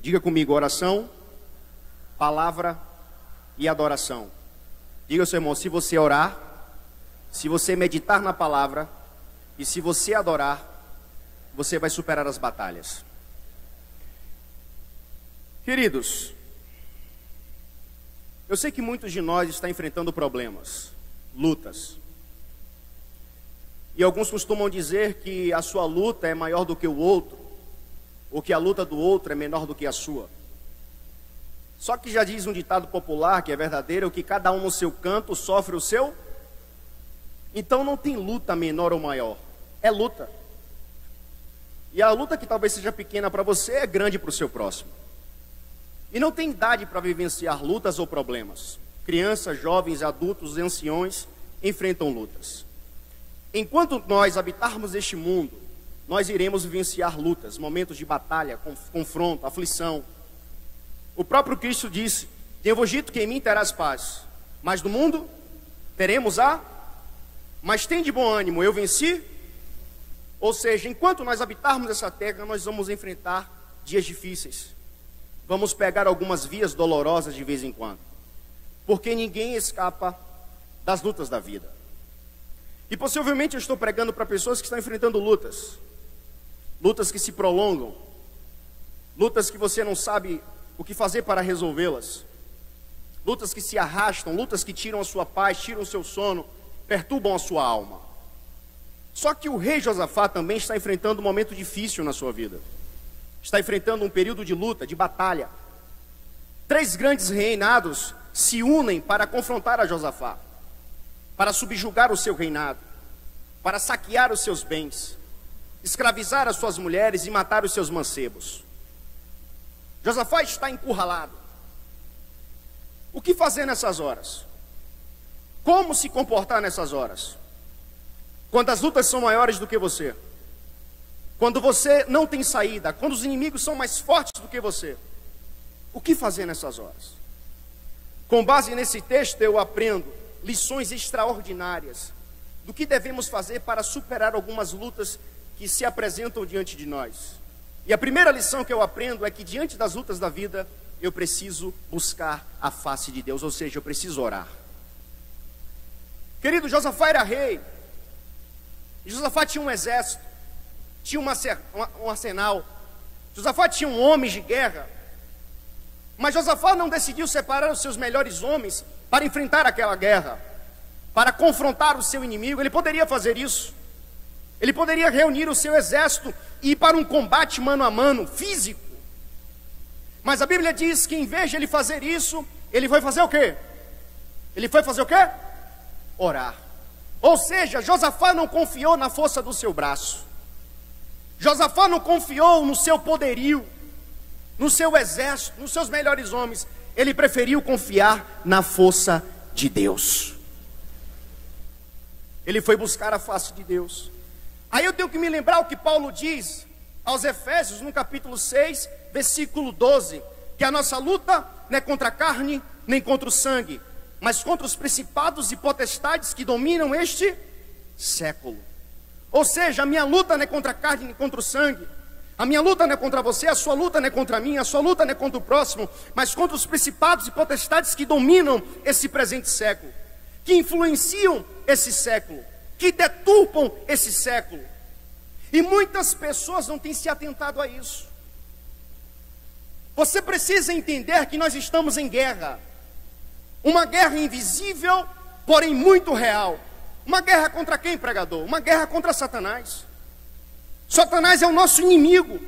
Diga comigo: oração, palavra e adoração. Diga ao seu irmão: se você orar, se você meditar na palavra e se você adorar, você vai superar as batalhas. Queridos, eu sei que muitos de nós estão enfrentando problemas, lutas. E alguns costumam dizer que a sua luta é maior do que o outro, ou que a luta do outro é menor do que a sua. Só que já diz um ditado popular que é verdadeiro, que cada um no seu canto sofre o seu. Então não tem luta menor ou maior, é luta. E a luta que talvez seja pequena para você é grande para o seu próximo. E não tem idade para vivenciar lutas ou problemas. Crianças, jovens, adultos e anciões enfrentam lutas. Enquanto nós habitarmos este mundo, nós iremos vivenciar lutas, momentos de batalha, confronto, aflição. O próprio Cristo disse: tenho-vos dito que em mim terás paz, mas no mundo teremos mas tem de bom ânimo, eu venci. Ou seja, enquanto nós habitarmos essa terra, nós vamos enfrentar dias difíceis. Vamos pegar algumas vias dolorosas de vez em quando, porque ninguém escapa das lutas da vida. E possivelmente eu estou pregando para pessoas que estão enfrentando lutas, lutas que se prolongam, lutas que você não sabe o que fazer para resolvê-las, lutas que se arrastam, lutas que tiram a sua paz, tiram o seu sono, perturbam a sua alma. Só que o rei Josafá também está enfrentando um momento difícil na sua vida. Está enfrentando um período de luta, de batalha. 3 grandes reinados se unem para confrontar a Josafá, para subjugar o seu reinado, para saquear os seus bens, escravizar as suas mulheres e matar os seus mancebos. Josafá está encurralado. O que fazer nessas horas? Como se comportar nessas horas? Quando as lutas são maiores do que você, quando você não tem saída, quando os inimigos são mais fortes do que você, o que fazer nessas horas? Com base nesse texto eu aprendo lições extraordinárias do que devemos fazer para superar algumas lutas que se apresentam diante de nós. E a primeira lição que eu aprendo é que diante das lutas da vida, eu preciso buscar a face de Deus, ou seja, eu preciso orar. Querido, Josafá era rei, e Josafá tinha um exército, tinha um arsenal, Josafá tinha homens de guerra, mas Josafá não decidiu separar os seus melhores homens para enfrentar aquela guerra, para confrontar o seu inimigo. Ele poderia fazer isso, ele poderia reunir o seu exército e ir para um combate mano a mano, físico, mas a Bíblia diz que em vez de ele fazer isso, ele foi fazer o quê? Ele foi fazer o quê? Orar. Ou seja, Josafá não confiou na força do seu braço, Josafá não confiou no seu poderio, no seu exército, nos seus melhores homens. Ele preferiu confiar na força de Deus. Ele foi buscar a face de Deus. Aí eu tenho que me lembrar o que Paulo diz aos Efésios, no capítulo 6, versículo 12, que a nossa luta não é contra a carne, nem contra o sangue, mas contra os principados e potestades que dominam este século. Ou seja, a minha luta não é contra a carne nem contra o sangue, a minha luta não é contra você, a sua luta não é contra mim, a sua luta não é contra o próximo, mas contra os principados e potestades que dominam esse presente século, que influenciam esse século, que deturpam esse século. E muitas pessoas não têm se atentado a isso. Você precisa entender que nós estamos em guerra. Uma guerra invisível, porém muito real. Uma guerra contra quem, pregador? Uma guerra contra Satanás. Satanás é o nosso inimigo.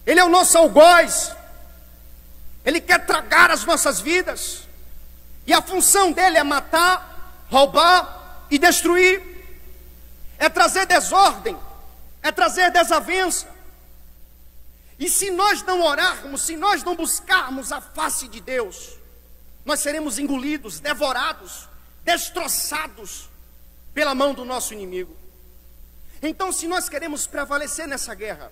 Ele é o nosso algoz. Ele quer tragar as nossas vidas. E a função dele é matar, roubar e destruir. É trazer desordem. É trazer desavença. E se nós não orarmos, se nós não buscarmos a face de Deus, nós seremos engolidos, devorados, destroçados pela mão do nosso inimigo. Então, se nós queremos prevalecer nessa guerra,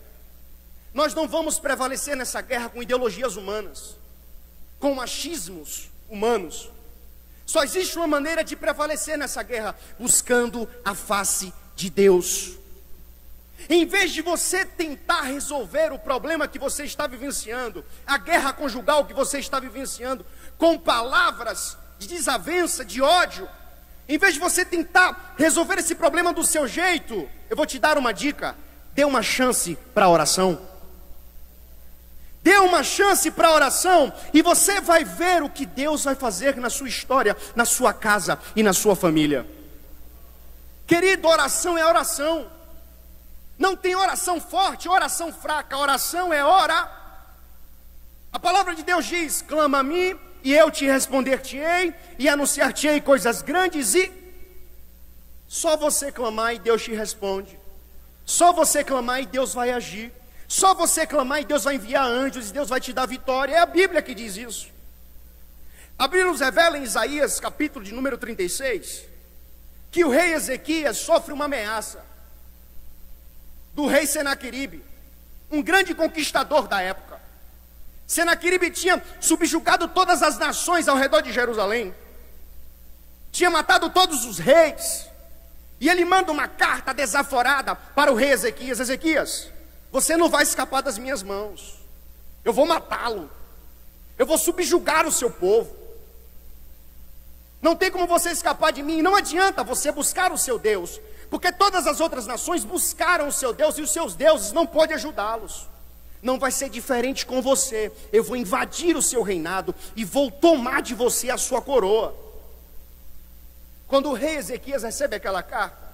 nós não vamos prevalecer nessa guerra com ideologias humanas, com machismos humanos. Só existe uma maneira de prevalecer nessa guerra, buscando a face de Deus. Em vez de você tentar resolver o problema que você está vivenciando, a guerra conjugal que você está vivenciando, com palavras de desavença, de ódio, em vez de você tentar resolver esse problema do seu jeito, eu vou te dar uma dica: dê uma chance para a oração. Dê uma chance para a oração e você vai ver o que Deus vai fazer na sua história, na sua casa e na sua família. Querido, oração é oração. Não tem oração forte, oração fraca. Oração é orar. A palavra de Deus diz: clama a mim e eu te responder-te-ei e anunciar-te-ei coisas grandes. E só você clamar e Deus te responde. Só você clamar e Deus vai agir. Só você clamar e Deus vai enviar anjos e Deus vai te dar vitória. É a Bíblia que diz isso. A Bíblia nos revela em Isaías, capítulo de número 36, que o rei Ezequias sofre uma ameaça do rei Senaqueribe, um grande conquistador da época. Senaqueribe tinha subjugado todas as nações ao redor de Jerusalém, tinha matado todos os reis, e ele manda uma carta desaforada para o rei Ezequias: Ezequias, você não vai escapar das minhas mãos, eu vou matá-lo, eu vou subjugar o seu povo, não tem como você escapar de mim. Não adianta você buscar o seu Deus, porque todas as outras nações buscaram o seu Deus e os seus deuses não podem ajudá-los. Não vai ser diferente com você. Eu vou invadir o seu reinado e vou tomar de você a sua coroa. Quando o rei Ezequias recebe aquela carta,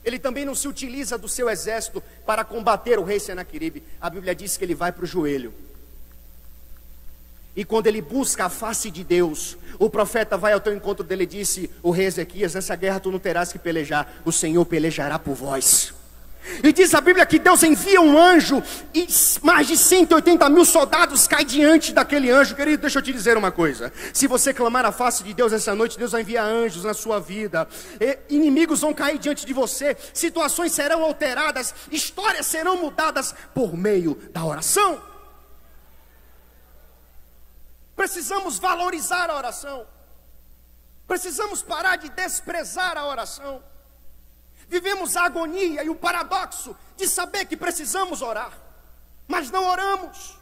ele também não se utiliza do seu exército para combater o rei Senaqueribe. A Bíblia diz que ele vai para o joelho. E quando ele busca a face de Deus, o profeta vai ao teu encontro dele e disse: o rei Ezequias, nessa guerra tu não terás que pelejar, o Senhor pelejará por vós. E diz a Bíblia que Deus envia um anjo e mais de 180 mil soldados caem diante daquele anjo. Querido, deixa eu te dizer uma coisa: se você clamar a face de Deus essa noite, Deus vai enviar anjos na sua vida, inimigos vão cair diante de você, situações serão alteradas, histórias serão mudadas por meio da oração. Precisamos valorizar a oração, precisamos parar de desprezar a oração. Vivemos a agonia e o paradoxo de saber que precisamos orar, mas não oramos.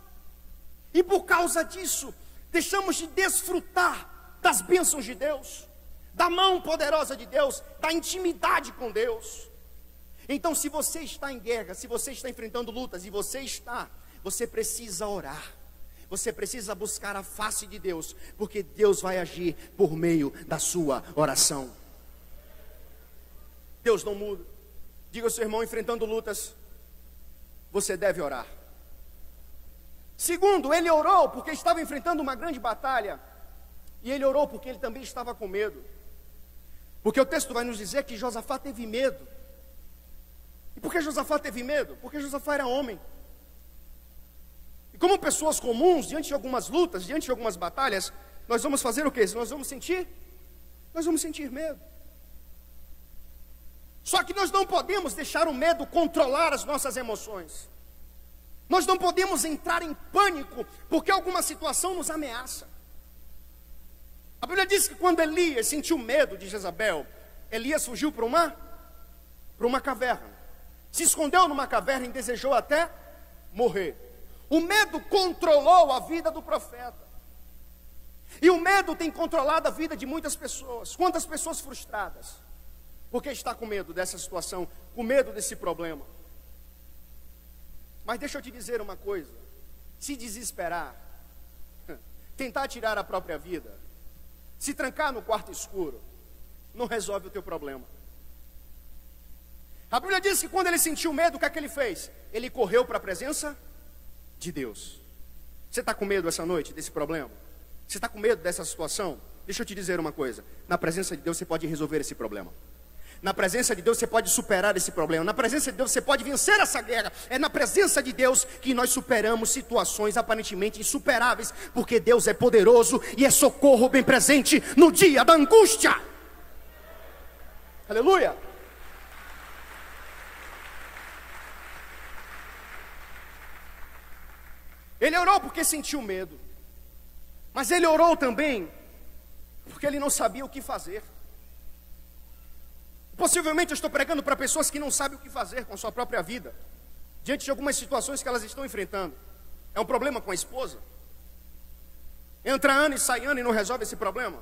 E por causa disso, deixamos de desfrutar das bênçãos de Deus, da mão poderosa de Deus, da intimidade com Deus. Então, se você está em guerra, se você está enfrentando lutas, e você precisa orar. Você precisa buscar a face de Deus, porque Deus vai agir por meio da sua oração. Deus não muda. Diga ao seu irmão: enfrentando lutas, você deve orar. Segundo, ele orou porque estava enfrentando uma grande batalha. E ele orou porque ele também estava com medo. Porque o texto vai nos dizer que Josafá teve medo. E por que Josafá teve medo? Porque Josafá era homem. E como pessoas comuns, diante de algumas lutas, diante de algumas batalhas, nós vamos fazer o quê? Nós vamos sentir medo. Só que nós não podemos deixar o medo controlar as nossas emoções. Nós não podemos entrar em pânico porque alguma situação nos ameaça. A Bíblia diz que quando Elias sentiu medo de Jezabel, Elias fugiu para uma caverna. Se escondeu numa caverna e desejou até morrer. O medo controlou a vida do profeta. E o medo tem controlado a vida de muitas pessoas. Quantas pessoas frustradas? Porque está com medo dessa situação, com medo desse problema. Mas deixa eu te dizer uma coisa: se desesperar, tentar tirar a própria vida, se trancar no quarto escuro, não resolve o teu problema. A Bíblia diz que quando ele sentiu medo, o que é que ele fez? Ele correu para a presença de Deus. Você está com medo essa noite desse problema? Você está com medo dessa situação? Deixa eu te dizer uma coisa: na presença de Deus você pode resolver esse problema. Na presença de Deus você pode superar esse problema. Na presença de Deus você pode vencer essa guerra. É na presença de Deus que nós superamos situações aparentemente insuperáveis, porque Deus é poderoso e é socorro bem presente no dia da angústia. Aleluia. Ele orou porque sentiu medo, mas ele orou também porque ele não sabia o que fazer. Possivelmente eu estou pregando para pessoas que não sabem o que fazer com a sua própria vida, diante de algumas situações que elas estão enfrentando. É um problema com a esposa? Entra ano e sai ano e não resolve esse problema?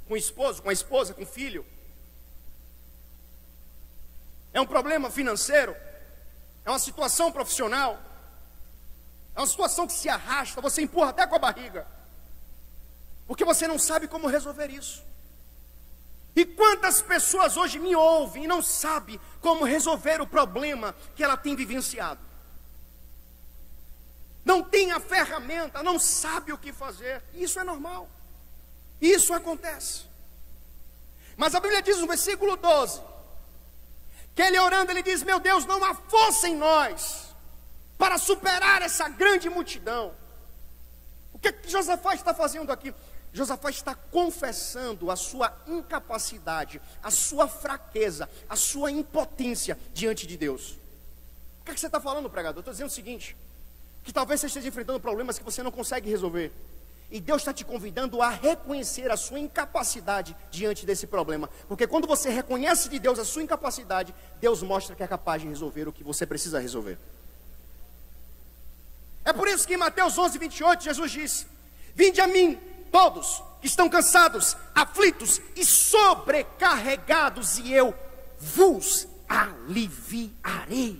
Com o esposo, com a esposa, com o filho? É um problema financeiro? É uma situação profissional? É uma situação que se arrasta, você empurra até com a barriga, porque você não sabe como resolver isso. E quantas pessoas hoje me ouvem e não sabem como resolver o problema que ela tem vivenciado? Não tem a ferramenta, não sabe o que fazer. Isso é normal. Isso acontece. Mas a Bíblia diz no versículo 12, que ele orando, ele diz: meu Deus, não há força em nós para superar essa grande multidão. O que Josafá está fazendo aqui? Josafá está confessando a sua incapacidade, a sua fraqueza, a sua impotência diante de Deus. O que você está falando, pregador? Eu estou dizendo o seguinte, que talvez você esteja enfrentando problemas que você não consegue resolver, e Deus está te convidando a reconhecer a sua incapacidade diante desse problema, porque quando você reconhece de Deus a sua incapacidade, Deus mostra que é capaz de resolver o que você precisa resolver. É por isso que em Mateus 11, 28, Jesus disse: vinde a mim, todos que estão cansados, aflitos e sobrecarregados, e eu vos aliviarei.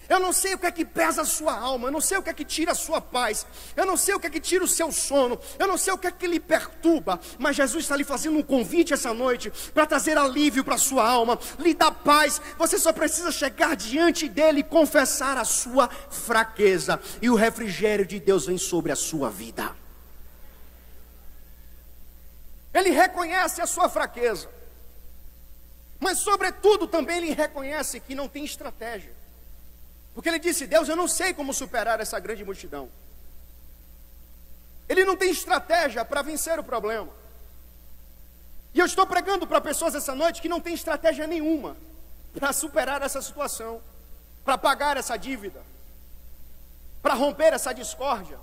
Eu não sei o que é que pesa a sua alma, eu não sei o que é que tira a sua paz, eu não sei o que é que tira o seu sono, eu não sei o que é que lhe perturba, mas Jesus está lhe fazendo um convite essa noite, para trazer alívio para a sua alma, lhe dar paz. Você só precisa chegar diante dele e confessar a sua fraqueza, e o refrigério de Deus vem sobre a sua vida. Ele reconhece a sua fraqueza, mas sobretudo também ele reconhece que não tem estratégia. Porque ele disse: Deus, eu não sei como superar essa grande multidão. Ele não tem estratégia para vencer o problema. E eu estou pregando para pessoas essa noite que não tem estratégia nenhuma para superar essa situação, para pagar essa dívida, para romper essa discórdia.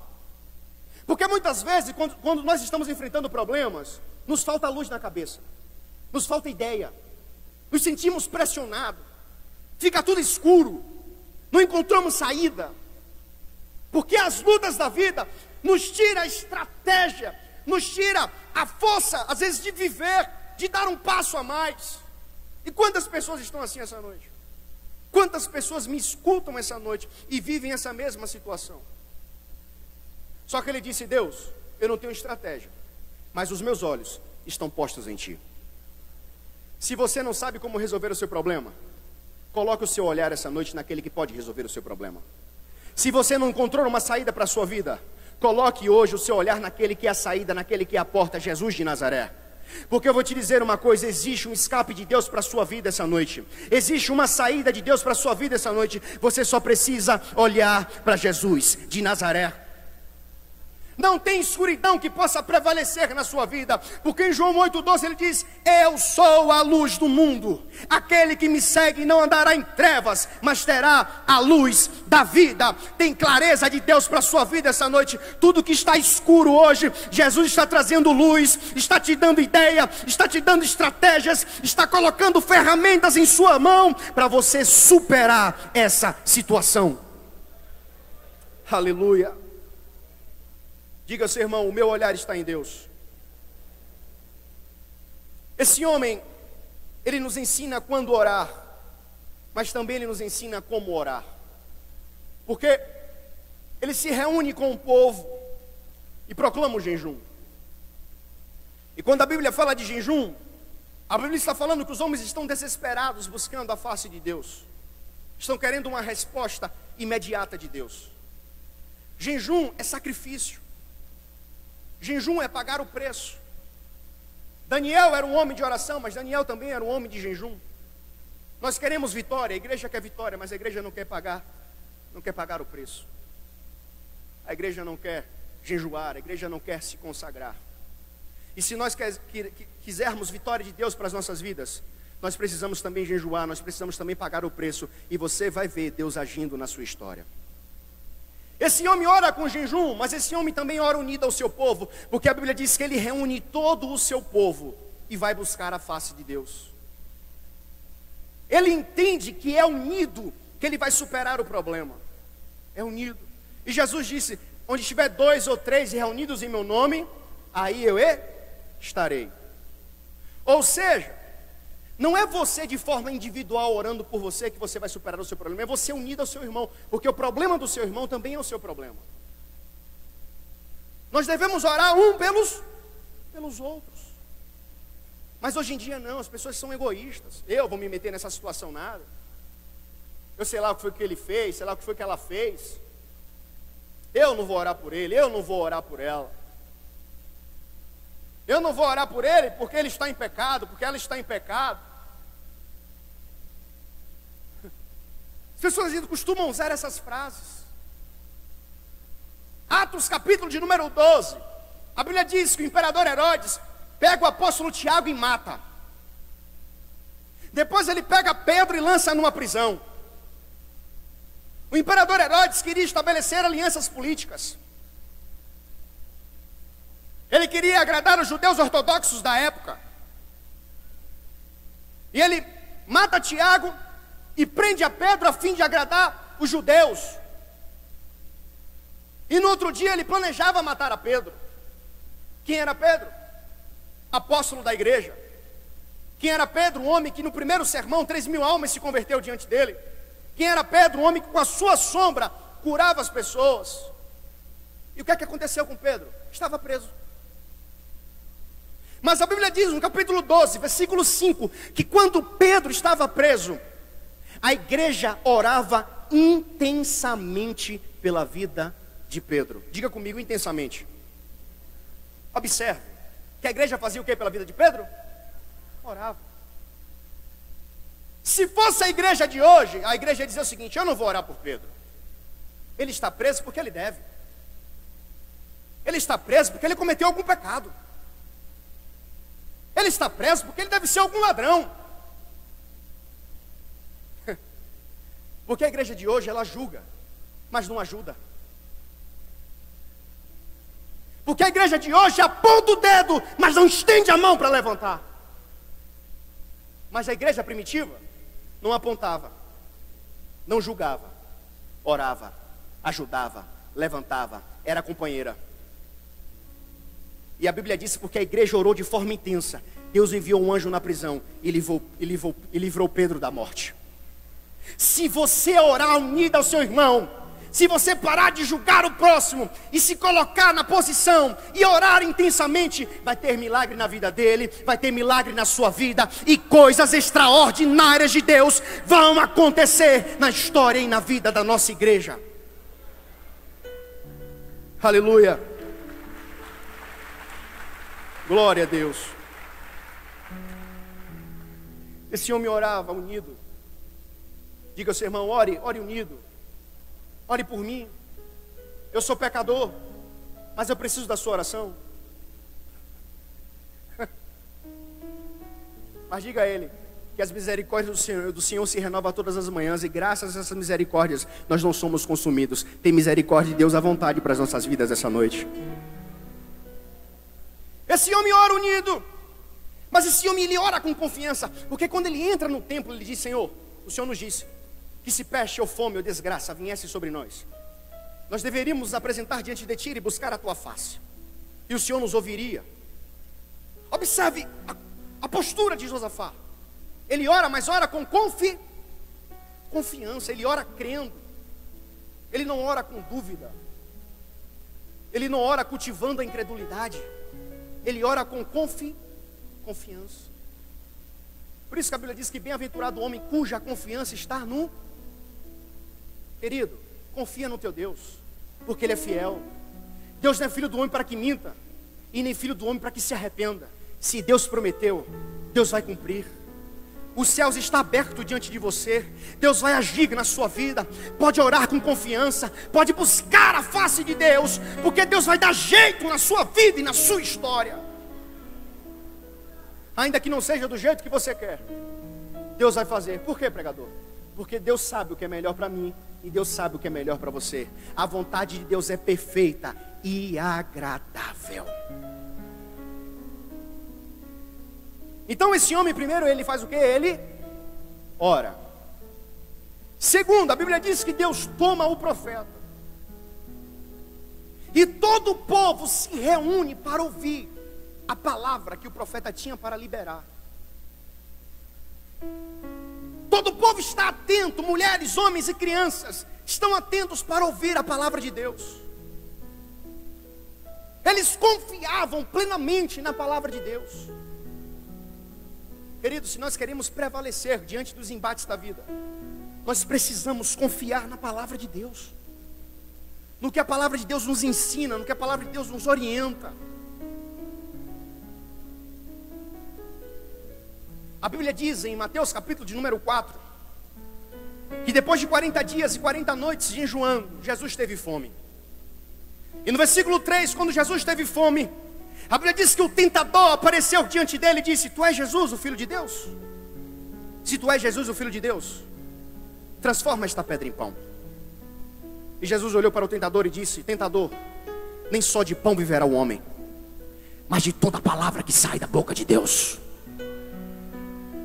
Porque muitas vezes, quando nós estamos enfrentando problemas, nos falta luz na cabeça, nos falta ideia, nos sentimos pressionados, fica tudo escuro, não encontramos saída, porque as lutas da vida nos tira a estratégia, nos tira a força, às vezes, de viver, de dar um passo a mais. E quantas pessoas estão assim essa noite? Quantas pessoas me escutam essa noite e vivem essa mesma situação? Só que ele disse: Deus, eu não tenho estratégia, mas os meus olhos estão postos em Ti. Se você não sabe como resolver o seu problema, coloque o seu olhar essa noite naquele que pode resolver o seu problema. Se você não encontrou uma saída para a sua vida, coloque hoje o seu olhar naquele que é a saída, naquele que é a porta, Jesus de Nazaré. Porque eu vou te dizer uma coisa: existe um escape de Deus para a sua vida essa noite, existe uma saída de Deus para a sua vida essa noite. Você só precisa olhar para Jesus de Nazaré. Não tem escuridão que possa prevalecer na sua vida, porque em João 8,12 ele diz: eu sou a luz do mundo, aquele que me segue não andará em trevas, mas terá a luz da vida. Tem clareza de Deus para a sua vida essa noite. Tudo que está escuro hoje, Jesus está trazendo luz, está te dando ideia, está te dando estratégias, está colocando ferramentas em sua mão, para você superar essa situação. Aleluia. Diga, seu irmão: o meu olhar está em Deus. Esse homem, ele nos ensina quando orar, mas também ele nos ensina como orar. Porque ele se reúne com o povo e proclama o jejum. E quando a Bíblia fala de jejum, a Bíblia está falando que os homens estão desesperados buscando a face de Deus, estão querendo uma resposta imediata de Deus. Jejum é sacrifício. Jejum é pagar o preço. Daniel era um homem de oração, mas Daniel também era um homem de jejum. Nós queremos vitória, a igreja quer vitória, mas a igreja não quer pagar o preço. A igreja não quer jejuar, a igreja não quer se consagrar. E se nós quisermos vitória de Deus para as nossas vidas, nós precisamos também jejuar, nós precisamos também pagar o preço, e você vai ver Deus agindo na sua história. Esse homem ora com jejum, mas esse homem também ora unido ao seu povo, porque a Bíblia diz que ele reúne todo o seu povo e vai buscar a face de Deus. Ele entende que é unido que ele vai superar o problema. É unido. E Jesus disse: onde estiver 2 ou 3 reunidos em meu nome, aí eu estarei. Ou seja, não é você de forma individual orando por você que você vai superar o seu problema. É você unido ao seu irmão. Porque o problema do seu irmão também é o seu problema. Nós devemos orar pelos outros. Mas hoje em dia não, as pessoas são egoístas. Eu vou me meter nessa situação nada. Eu sei lá o que foi que ele fez, sei lá o que foi que ela fez. Eu não vou orar por ele, eu não vou orar por ela. Eu não vou orar por ele porque ele está em pecado, porque ela está em pecado. As pessoas costumam usar essas frases. Atos capítulo de número 12. A Bíblia diz que o imperador Herodes pega o apóstolo Tiago e mata. Depois ele pega Pedro e lança numa prisão. O imperador Herodes queria estabelecer alianças políticas. Ele queria agradar os judeus ortodoxos da época. E ele mata Tiago e prende a Pedro a fim de agradar os judeus. E no outro dia ele planejava matar a Pedro. Quem era Pedro? Apóstolo da igreja. Quem era Pedro? Um homem que no primeiro sermão 3.000 almas se converteu diante dele. Quem era Pedro? Um homem que com a sua sombra curava as pessoas. E o que é que aconteceu com Pedro? Estava preso. Mas a Bíblia diz no capítulo 12, versículo 5, que quando Pedro estava preso, a igreja orava intensamente pela vida de Pedro. Diga comigo, intensamente. Observe, que a igreja fazia o que pela vida de Pedro? Orava. Se fosse a igreja de hoje, a igreja ia dizer o seguinte: eu não vou orar por Pedro. Ele está preso porque ele deve. Ele está preso porque ele cometeu algum pecado. Ele está preso porque ele deve ser algum ladrão. Porque a igreja de hoje, ela julga, mas não ajuda. Porque a igreja de hoje aponta o dedo, mas não estende a mão para levantar. Mas a igreja primitiva não apontava, não julgava, orava, ajudava, levantava, era companheira. E a Bíblia diz porque a igreja orou de forma intensa. Deus enviou um anjo na prisão e livrou Pedro da morte. Se você orar unido ao seu irmão, se você parar de julgar o próximo e se colocar na posição e orar intensamente, vai ter milagre na vida dele, vai ter milagre na sua vida, e coisas extraordinárias de Deus vão acontecer na história e na vida da nossa igreja. Aleluia. Glória a Deus. Esse homem orava unido. Diga ao seu irmão: ore unido. Ore por mim. Eu sou pecador, mas eu preciso da sua oração. Mas diga a ele que as misericórdias do Senhor se renovam todas as manhãs, e graças a essas misericórdias nós não somos consumidos. Tem misericórdia de Deus à vontade para as nossas vidas essa noite. Esse homem ora unido. Mas esse homem, ele ora com confiança. Porque quando ele entra no templo, ele diz: Senhor, o Senhor nos disse que se peste ou fome ou desgraça viesse sobre nós, nós deveríamos nos apresentar diante de ti e buscar a tua face, e o Senhor nos ouviria. Observe a postura de Josafá. Ele ora, mas ora com confiança. Ele ora crendo. Ele não ora com dúvida. Ele não ora cultivando a incredulidade. Ele ora com confiança. Por isso que a Bíblia diz que bem-aventurado o homem cuja confiança está no... Querido, confia no teu Deus, porque Ele é fiel. Deus não é filho do homem para que minta, e nem filho do homem para que se arrependa. Se Deus prometeu, Deus vai cumprir. Os céus estão abertos diante de você. Deus vai agir na sua vida. Pode orar com confiança, pode buscar a face de Deus, porque Deus vai dar jeito na sua vida e na sua história. Ainda que não seja do jeito que você quer, Deus vai fazer. Por quê, pregador? Porque Deus sabe o que é melhor para mim, e Deus sabe o que é melhor para você. A vontade de Deus é perfeita e agradável. Então esse homem primeiro, ele faz o quê? Ele ora. Segundo, a Bíblia diz que Deus toma o profeta. E todo o povo se reúne para ouvir a palavra que o profeta tinha para liberar. Todo o povo está atento, mulheres, homens e crianças estão atentos para ouvir a palavra de Deus. Eles confiavam plenamente na palavra de Deus. Queridos, se nós queremos prevalecer diante dos embates da vida, nós precisamos confiar na palavra de Deus, no que a palavra de Deus nos ensina, no que a palavra de Deus nos orienta. A Bíblia diz em Mateus capítulo de número 4, que depois de 40 dias e 40 noites jejuando, Jesus teve fome. E no versículo 3, quando Jesus teve fome, a Bíblia diz que o tentador apareceu diante dele e disse: tu és Jesus, o Filho de Deus? Se tu és Jesus, o Filho de Deus, transforma esta pedra em pão. E Jesus olhou para o tentador e disse: tentador, nem só de pão viverá o homem, mas de toda palavra que sai da boca de Deus.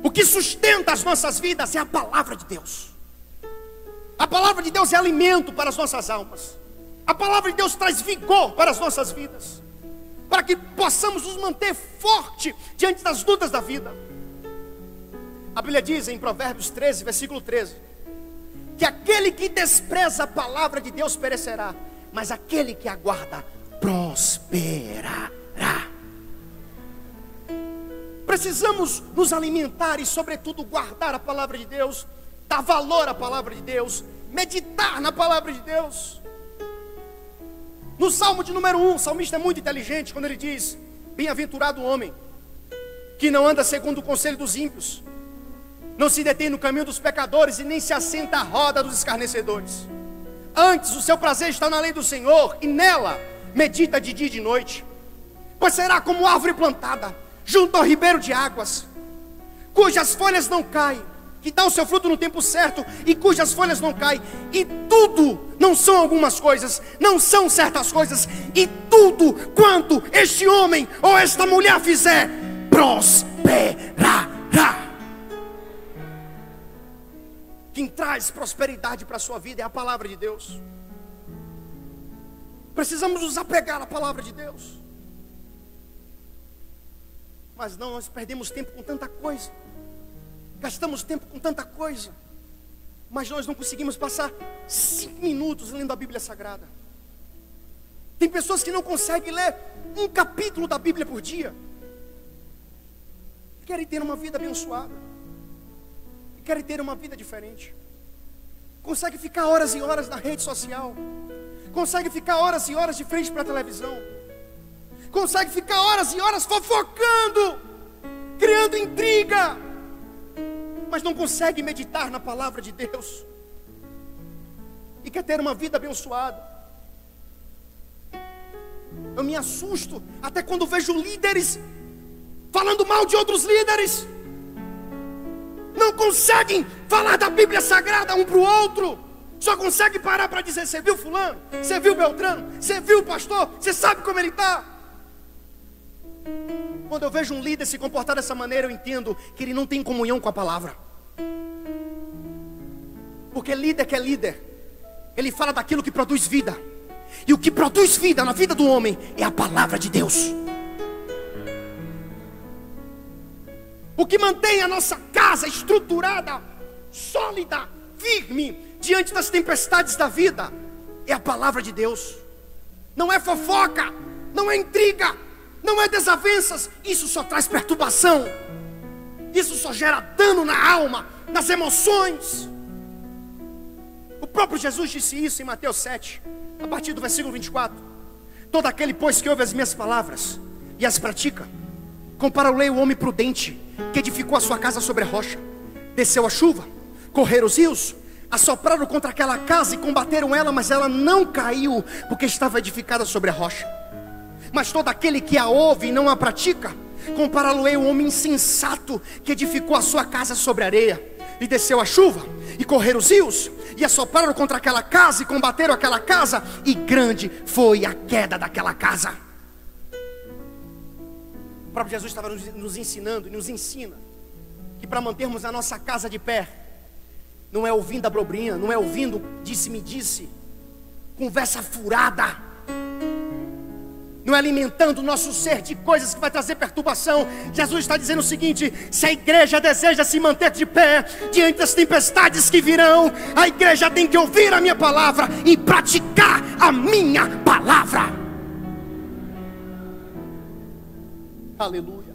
O que sustenta as nossas vidas é a palavra de Deus. A palavra de Deus é alimento para as nossas almas. A palavra de Deus traz vigor para as nossas vidas, para que possamos nos manter forte diante das lutas da vida. A Bíblia diz em Provérbios 13, versículo 13, que aquele que despreza a palavra de Deus perecerá, mas aquele que aguarda prosperará. Precisamos nos alimentar e, sobretudo, guardar a palavra de Deus, dar valor à palavra de Deus, meditar na palavra de Deus. No Salmo de número 1, o salmista é muito inteligente quando ele diz: bem-aventurado o homem que não anda segundo o conselho dos ímpios, não se detém no caminho dos pecadores e nem se assenta à roda dos escarnecedores. Antes o seu prazer está na lei do Senhor, e nela medita de dia e de noite. Pois será como árvore plantada junto ao ribeiro de águas, cujas folhas não caem, que dá o seu fruto no tempo certo, e cujas folhas não caem. E tudo, não são algumas coisas, não são certas coisas, e tudo quanto este homem ou esta mulher fizer, prosperará. Quem traz prosperidade para a sua vida é a palavra de Deus. Precisamos nos apegar à palavra de Deus. Mas não, nós perdemos tempo com tanta coisa, gastamos tempo com tanta coisa, mas nós não conseguimos passar 5 minutos lendo a Bíblia Sagrada. Tem pessoas que não conseguem ler um capítulo da Bíblia por dia, querem ter uma vida abençoada, querem ter uma vida diferente. Consegue ficar horas e horas na rede social, consegue ficar horas e horas de frente para a televisão, consegue ficar horas e horas fofocando, criando intriga, mas não consegue meditar na palavra de Deus, e quer ter uma vida abençoada. Eu me assusto até quando vejo líderes falando mal de outros líderes. Não conseguem falar da Bíblia Sagrada um para o outro, só consegue parar para dizer: você viu fulano? Você viu Beltrano? Você viu o pastor? Você sabe como ele está? Quando eu vejo um líder se comportar dessa maneira, eu entendo que ele não tem comunhão com a palavra. Porque líder que é líder, ele fala daquilo que produz vida, e o que produz vida na vida do homem é a palavra de Deus. O que mantém a nossa casa estruturada, sólida, firme diante das tempestades da vida é a palavra de Deus. Não é fofoca, não é intriga, não é desavenças. Isso só traz perturbação, isso só gera dano na alma, nas emoções. O próprio Jesus disse isso em Mateus 7, a partir do versículo 24: todo aquele, pois, que ouve as minhas palavras e as pratica, compara-o-ei o homem prudente, que edificou a sua casa sobre a rocha. Desceu a chuva, correram os rios, assopraram contra aquela casa e combateram ela, mas ela não caiu, porque estava edificada sobre a rocha. Mas todo aquele que a ouve e não a pratica, compará-lo-ei o homem insensato, que edificou a sua casa sobre a areia. E desceu a chuva, e correram os rios, e assopraram contra aquela casa, e combateram aquela casa, e grande foi a queda daquela casa. O próprio Jesus estava nos ensinando, e nos ensina, que para mantermos a nossa casa de pé, não é ouvindo abobrinha, não é ouvindo disse-me-disse, conversa furada, não é alimentando o nosso ser de coisas que vai trazer perturbação. Jesus está dizendo o seguinte: se a igreja deseja se manter de pé diante das tempestades que virão, a igreja tem que ouvir a minha palavra e praticar a minha palavra. Aleluia.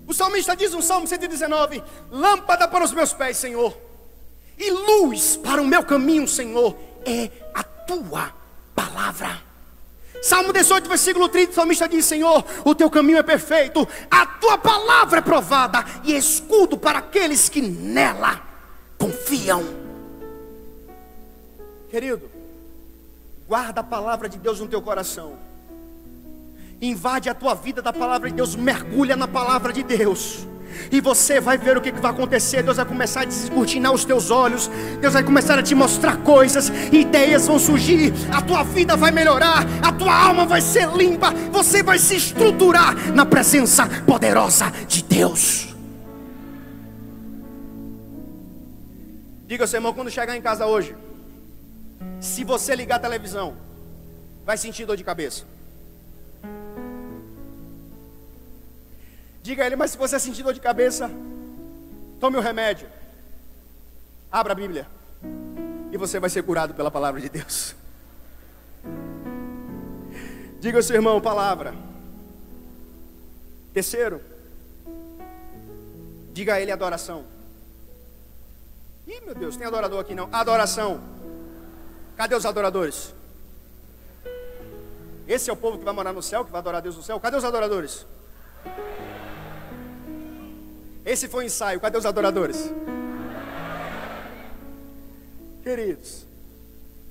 O salmista diz no Salmo 119: lâmpada para os meus pés, Senhor, e luz para o meu caminho, Senhor, é a tua palavra. Salmo 18, versículo 30, o salmista diz: Senhor, o teu caminho é perfeito, a tua palavra é provada e escudo para aqueles que nela confiam. Querido, guarda a palavra de Deus no teu coração, invade a tua vida da palavra de Deus, mergulha na palavra de Deus, e você vai ver o que vai acontecer. Deus vai começar a descortinar os teus olhos, Deus vai começar a te mostrar coisas, ideias vão surgir, a tua vida vai melhorar, a tua alma vai ser limpa, você vai se estruturar na presença poderosa de Deus. Diga ao seu irmão, quando chegar em casa hoje, se você ligar a televisão, vai sentir dor de cabeça. Diga a ele: mas se você sentir dor de cabeça, tome o remédio, abra a Bíblia, e você vai ser curado pela palavra de Deus. Diga ao seu irmão: palavra. Terceiro, diga a ele: adoração. Ih, meu Deus, tem adorador aqui não? Adoração. Cadê os adoradores? Esse é o povo que vai morar no céu, que vai adorar a Deus no céu. Cadê os adoradores? Esse foi o ensaio, cadê os adoradores? Queridos,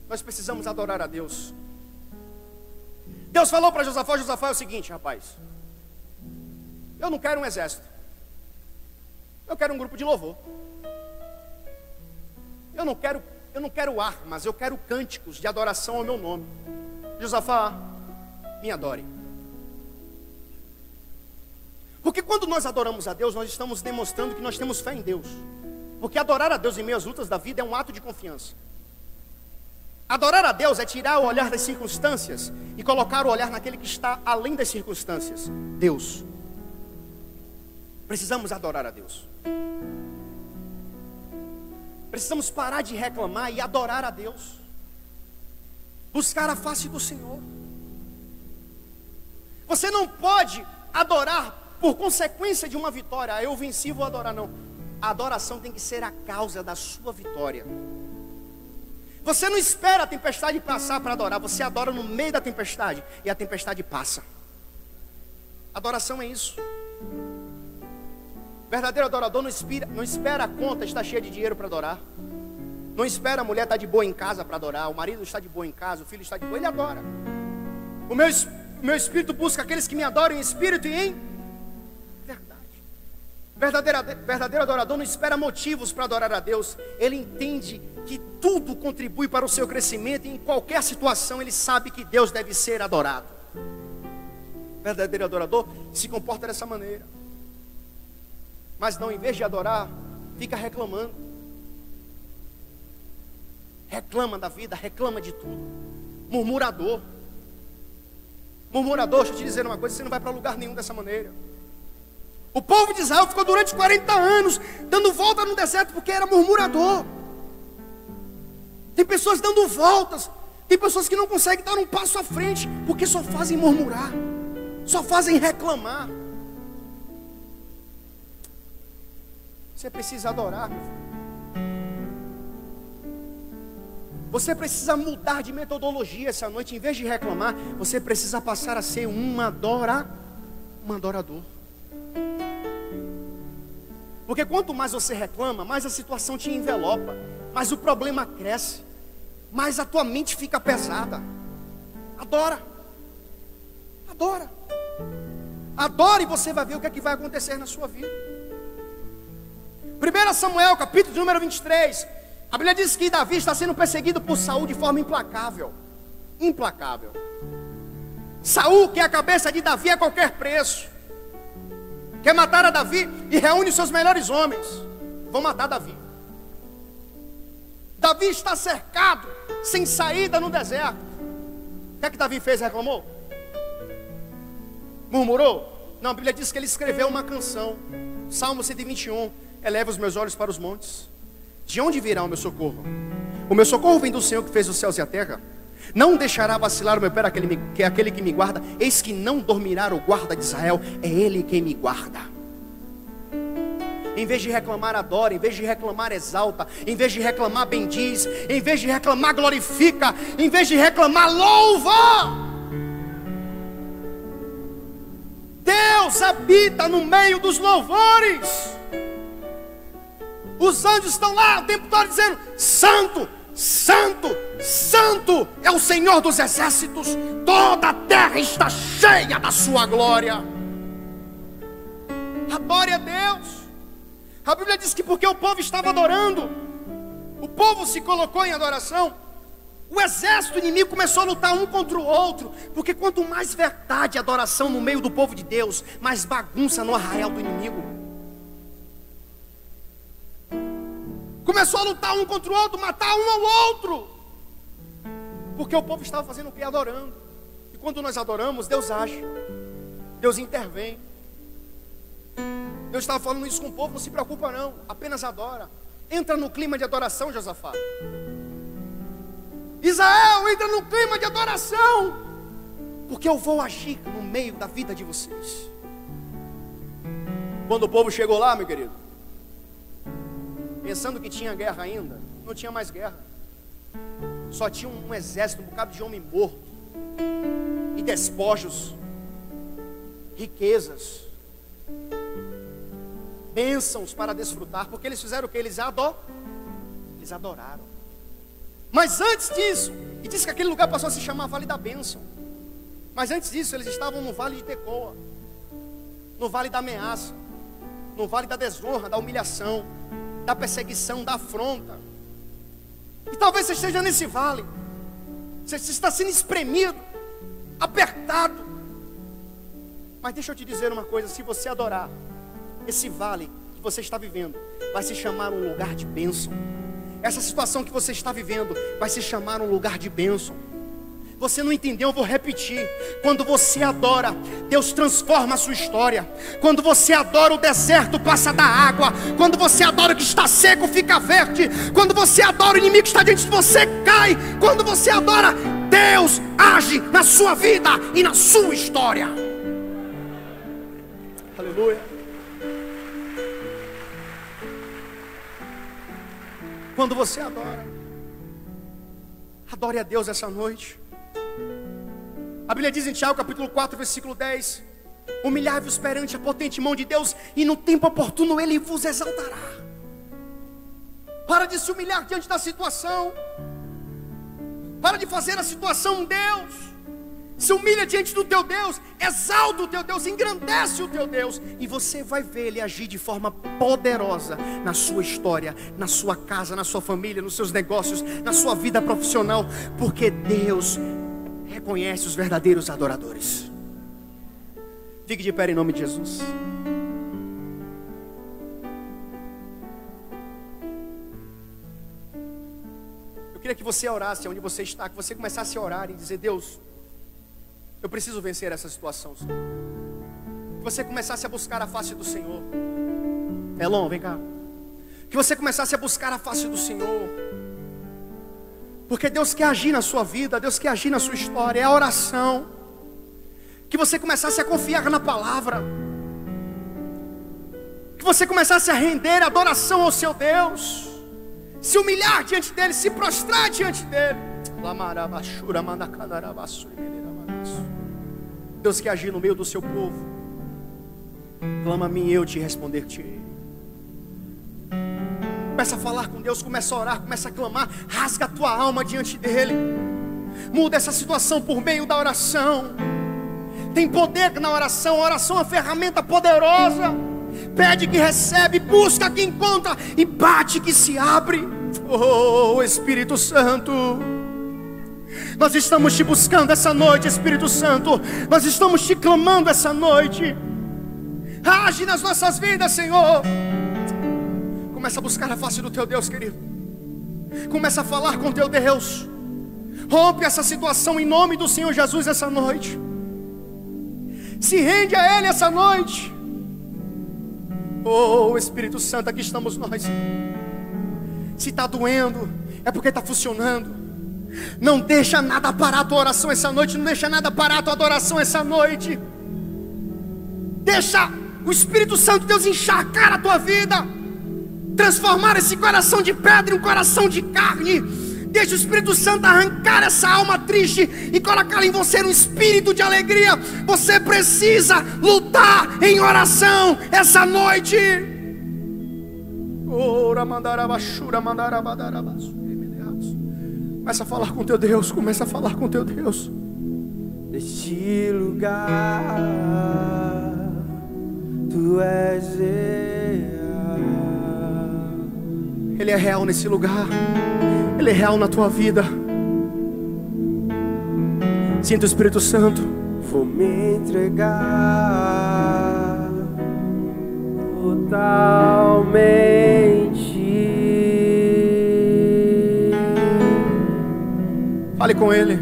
nós precisamos adorar a Deus. Deus falou para Josafá: Josafá, é o seguinte, rapaz, eu não quero um exército, eu quero um grupo de louvor. Eu não quero armas, eu quero cânticos de adoração ao meu nome. Josafá, me adore. Porque quando nós adoramos a Deus, nós estamos demonstrando que nós temos fé em Deus. Porque adorar a Deus em meio às lutas da vida é um ato de confiança. Adorar a Deus é tirar o olhar das circunstâncias e colocar o olhar naquele que está além das circunstâncias, Deus. Precisamos adorar a Deus. Precisamos parar de reclamar e adorar a Deus. Buscar a face do Senhor. Você não pode adorar por consequência de uma vitória. Eu venci, vou adorar. Não. A adoração tem que ser a causa da sua vitória. Você não espera a tempestade passar para adorar. Você adora no meio da tempestade e a tempestade passa. Adoração é isso. Verdadeiro adorador não espera a conta estar cheia de dinheiro para adorar. Não espera a mulher estar de boa em casa para adorar. O marido está de boa em casa, o filho está de boa, ele adora. O meu espírito busca aqueles que me adoram em espírito e em verdade. Verdadeiro adorador não espera motivos para adorar a Deus. Ele entende que tudo contribui para o seu crescimento, e em qualquer situação ele sabe que Deus deve ser adorado. Verdadeiro adorador se comporta dessa maneira. Mas não, em vez de adorar, fica reclamando. Reclama da vida, reclama de tudo. Murmurador. Murmurador, deixa eu te dizer uma coisa: você não vai para lugar nenhum dessa maneira. O povo de Israel ficou durante 40 anos dando volta no deserto porque era murmurador. Tem pessoas dando voltas. Tem pessoas que não conseguem dar um passo à frente porque só fazem murmurar, só fazem reclamar. Você precisa adorar, meu filho. Você precisa mudar de metodologia essa noite. Em vez de reclamar, você precisa passar a ser um adorador. Porque quanto mais você reclama, mais a situação te envelopa, mais o problema cresce, mais a tua mente fica pesada. Adora. Adora e você vai ver o que é que vai acontecer na sua vida. 1 Samuel, capítulo número 23. A Bíblia diz que Davi está sendo perseguido por Saul de forma implacável. Saul quer a cabeça de Davi a qualquer preço. Quer matar a Davi e reúne os seus melhores homens. Vão matar Davi. Davi está cercado, sem saída no deserto. O que é que Davi fez? Reclamou? Murmurou? Não, a Bíblia diz que ele escreveu uma canção. Salmo 121. Eleva os meus olhos para os montes. De onde virá o meu socorro? O meu socorro vem do Senhor que fez os céus e a terra. Não deixará vacilar o meu pé aquele que me guarda. Eis que não dormirá o guarda de Israel. É Ele quem me guarda. Em vez de reclamar, adora. Em vez de reclamar, exalta. Em vez de reclamar, bendiz. Em vez de reclamar, glorifica. Em vez de reclamar, louva. Deus habita no meio dos louvores. Os anjos estão lá o tempo todo dizendo: Santo, Santo, Santo é o Senhor dos exércitos. Toda a terra está cheia da sua glória. Adore a Deus. A Bíblia diz que porque o povo estava adorando, o povo se colocou em adoração, o exército inimigo começou a lutar um contra o outro. Porque quanto mais verdade e adoração no meio do povo de Deus, mais bagunça no arraial do inimigo. Começou a lutar um contra o outro, matar um ao outro. Porque o povo estava fazendo o que? Adorando. E quando nós adoramos, Deus age, Deus intervém. Deus estava falando isso com o povo: não se preocupa não, apenas adora. Entra no clima de adoração, Josafá. Israel, entra no clima de adoração, porque eu vou agir no meio da vida de vocês. Quando o povo chegou lá, meu querido, pensando que tinha guerra ainda, não tinha mais guerra. Só tinha um exército, um bocado de homem morto, e despojos, riquezas, bênçãos para desfrutar. Porque eles fizeram o que? Eles adoraram. Mas antes disso, e diz que aquele lugar passou a se chamar Vale da Bênção. Mas antes disso, eles estavam no Vale de Tecoa, no Vale da Ameaça, no Vale da Desonra, da humilhação, da perseguição, da afronta. E talvez você esteja nesse vale. Você está sendo espremido, apertado. Mas deixa eu te dizer uma coisa: se você adorar, esse vale que você está vivendo vai se chamar um lugar de bênção. Essa situação que você está vivendo vai se chamar um lugar de bênção. Você não entendeu? Eu vou repetir. Quando você adora, Deus transforma a sua história. Quando você adora, o deserto passa da água. Quando você adora, o que está seco fica verde. Quando você adora, o inimigo que está diante de você cai. Quando você adora, Deus age na sua vida e na sua história. Aleluia. Quando você adora, adore a Deus essa noite. A Bíblia diz em Tiago capítulo 4, versículo 10: humilhai-vos perante a potente mão de Deus, e no tempo oportuno Ele vos exaltará. Para de se humilhar diante da situação. Para de fazer a situação um Deus. Se humilha diante do teu Deus, exalta o teu Deus, engrandece o teu Deus, e você vai ver Ele agir de forma poderosa na sua história, na sua casa, na sua família, nos seus negócios, na sua vida profissional. Porque Deus reconhece os verdadeiros adoradores. Fique de pé em nome de Jesus. Eu queria que você orasse onde você está, que você começasse a orar e dizer: Deus, eu preciso vencer essa situação, Senhor. Que você começasse a buscar a face do Senhor. Elon, vem cá. Que você começasse a buscar a face do Senhor. Porque Deus quer agir na sua vida, Deus quer agir na sua história. É a oração. Que você começasse a confiar na palavra. Que você começasse a render adoração ao seu Deus. Se humilhar diante dEle, se prostrar diante dEle. Deus quer agir no meio do seu povo. Clama a mim e eu te responder-te. Começa a falar com Deus, começa a orar, começa a clamar. Rasga a tua alma diante dEle. Muda essa situação por meio da oração. Tem poder na oração. A oração é uma ferramenta poderosa. Pede que recebe, busca que encontra, e bate que se abre. Oh, Espírito Santo, nós estamos te buscando essa noite, Espírito Santo. Nós estamos te clamando essa noite. Age nas nossas vidas, Senhor. Começa a buscar a face do teu Deus, querido. Começa a falar com teu Deus. Rompe essa situação em nome do Senhor Jesus essa noite. Se rende a Ele essa noite. Oh Espírito Santo, aqui estamos nós. Se está doendo, é porque está funcionando. Não deixa nada parar a tua oração essa noite. Não deixa nada parar a tua adoração essa noite. Deixa o Espírito Santo de Deus encharcar a tua vida, transformar esse coração de pedra em um coração de carne. Deixa o Espírito Santo arrancar essa alma triste e colocar em você um espírito de alegria. Você precisa lutar em oração essa noite. Começa a falar com teu Deus. Começa a falar com teu Deus. Neste lugar Tu és real. Ele é real nesse lugar. Ele é real na tua vida. Sinta o Espírito Santo. Vou me entregar totalmente. Fale com Ele.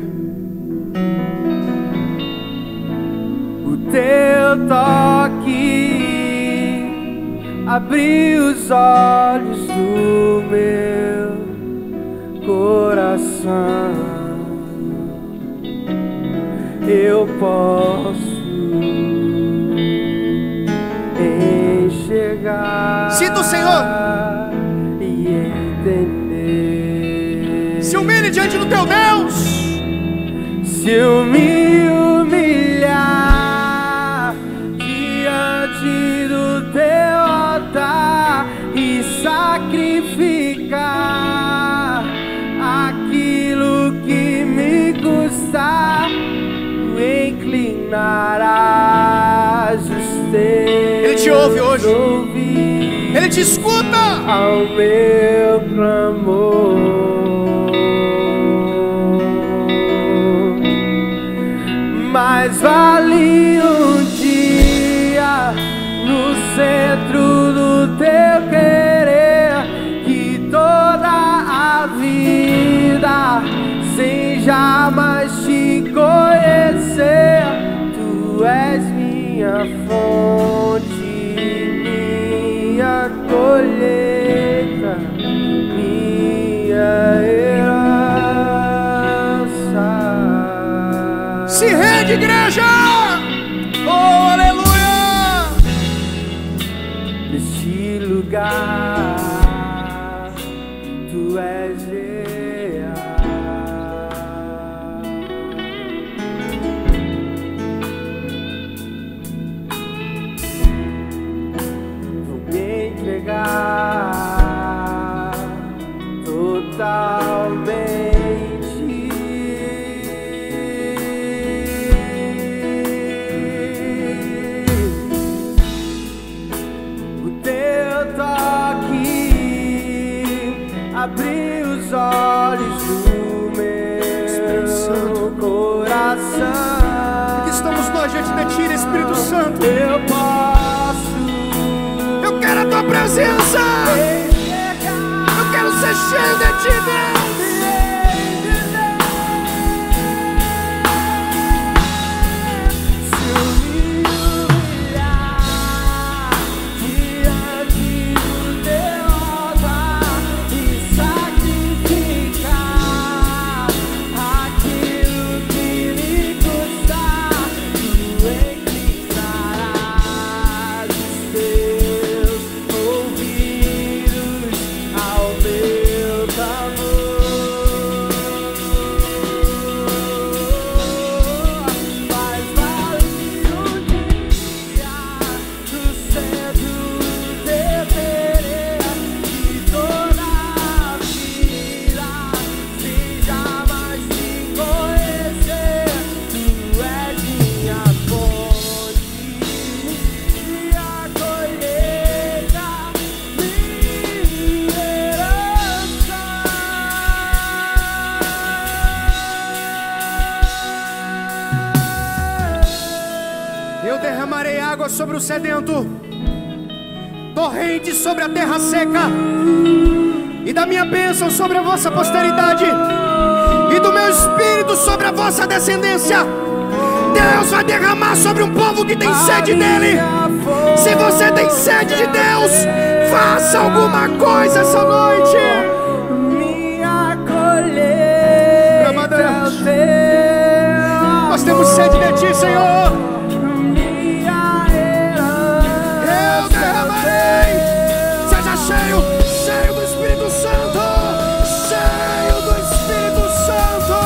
O teu toque abriu os olhos do meu coração. Eu posso enxergar. Sinta o Senhor. E entender. Se humilhe diante do teu Deus. Se eu me humilhar diante do teu altar e sacrificar aquilo que me custar, inclinarás os teus. Ele te ouve hoje. Ouvidos Ele te escuta ao meu clamor. Mais vale um dia no centro do teu querer que toda a vida sem jamais te conhecer. Tu és minha fonte, minha colheita, minha herança. Se rende, igreja! Oh, aleluia! Neste lugar, Tu és real. Vou me entregar totalmente. Abri os olhos do meu coração. Aqui estamos nós diante de Ti, Espírito Santo. Eu posso. Eu quero a Tua presença. Eu quero ser cheio de Ti, Deus. Sobre o sedento, torrente sobre a terra seca, e da minha bênção sobre a vossa posteridade, e do meu espírito sobre a vossa descendência. Deus vai derramar sobre um povo que tem sede dele. Se você tem sede de Deus, faça alguma coisa essa noite. Minha colheita é o teu. Nós temos sede de ti, Senhor. Minha herança Eu derramarei. Seja cheio, cheio do Espírito Santo. Cheio do Espírito Santo.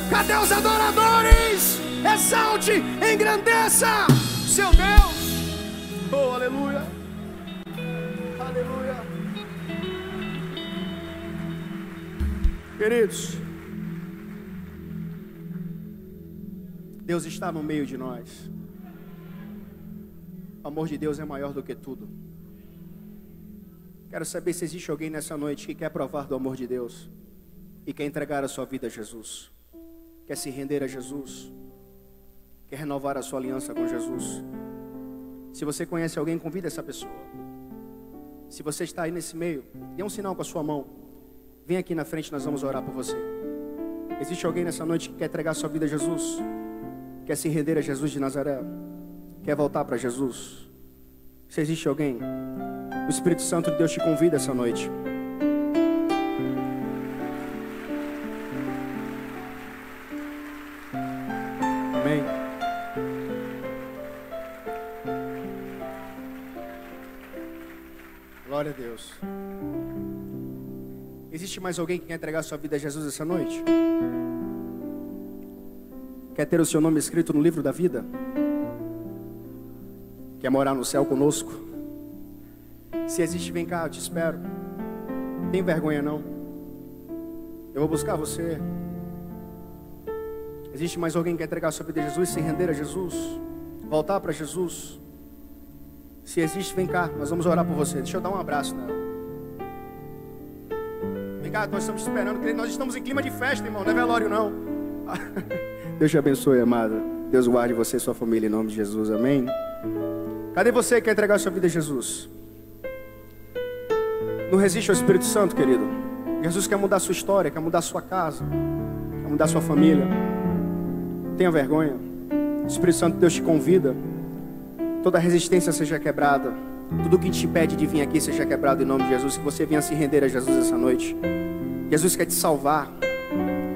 Cadê os adoradores? Exalte, engrandeça seu Deus. Oh, aleluia. Aleluia. Queridos, Deus está no meio de nós. O amor de Deus é maior do que tudo. Quero saber se existe alguém nessa noite que quer provar do amor de Deus e quer entregar a sua vida a Jesus, quer se render a Jesus, quer renovar a sua aliança com Jesus. Se você conhece alguém, convida essa pessoa. Se você está aí nesse meio, dê um sinal com a sua mão. Vem aqui na frente, nós vamos orar por você. Existe alguém nessa noite que quer entregar a sua vida a Jesus, quer se render a Jesus de Nazaré, quer voltar para Jesus? Se existe alguém, o Espírito Santo de Deus te convida essa noite. Amém. Glória a Deus. Existe mais alguém que quer entregar sua vida a Jesus essa noite? Quer ter o seu nome escrito no livro da vida? Quer morar no céu conosco? Se existe, vem cá, eu te espero. Não tem vergonha não. Eu vou buscar você. Existe mais alguém que quer entregar sua vida a Jesus, se render a Jesus, voltar para Jesus? Se existe, vem cá, nós vamos orar por você. Deixa eu dar um abraço nela. Vem cá, nós estamos esperando. Nós estamos em clima de festa, irmão, não é velório não. Deus te abençoe, amada. Deus guarde você e sua família em nome de Jesus, amém. Cadê você que quer entregar sua vida a Jesus? Não resiste ao Espírito Santo, querido. Jesus quer mudar sua história, quer mudar sua casa, quer mudar sua família. Não tenha vergonha. O Espírito Santo de Deus te convida. Toda resistência seja quebrada. Tudo que te impede de vir aqui seja quebrado em nome de Jesus. Que você venha se render a Jesus essa noite. Jesus quer te salvar.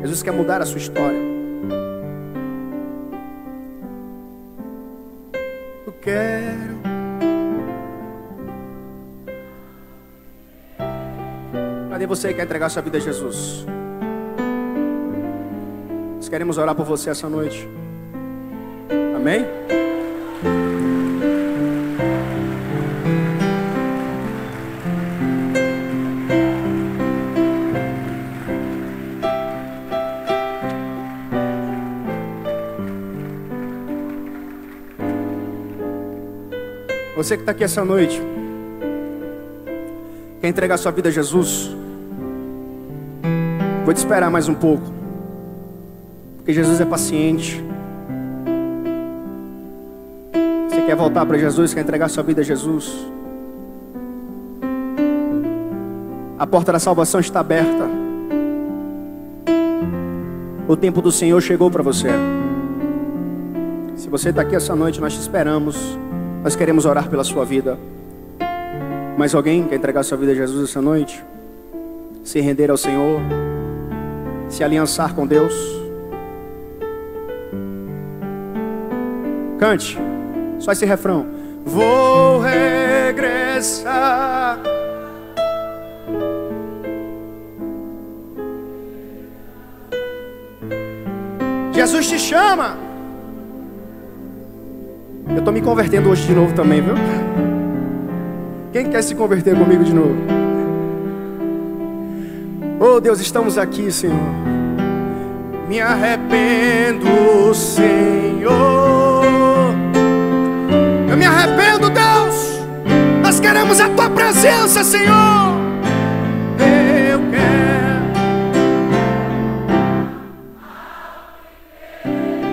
Jesus quer mudar a sua história. Eu quero. Cadê você que quer entregar sua vida a Jesus? Nós queremos orar por você essa noite. Amém? Você que está aqui essa noite, quer entregar sua vida a Jesus? Vou te esperar mais um pouco, porque Jesus é paciente. Você quer quer voltar para Jesus, quer entregar sua vida a Jesus, a porta da salvação está aberta. O tempo do Senhor chegou para você. Se você está aqui essa noite, nós te esperamos. Nós queremos orar pela sua vida. Mas alguém quer entregar sua vida a Jesus essa noite? Se render ao Senhor? Se aliançar com Deus? Cante só esse refrão. Vou regressar. Jesus te chama. Eu estou me convertendo hoje de novo também, viu? Quem quer se converter comigo de novo? Oh Deus, estamos aqui, Senhor. Me arrependo, Senhor. Eu me arrependo, Deus. Nós queremos a Tua presença, Senhor. Eu quero.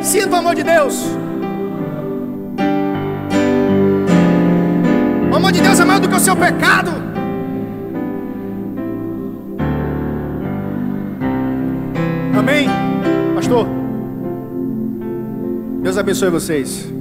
Sinta o amor de Deus. O amor de Deus é maior do que o seu pecado. Amém? Pastor, Deus abençoe vocês.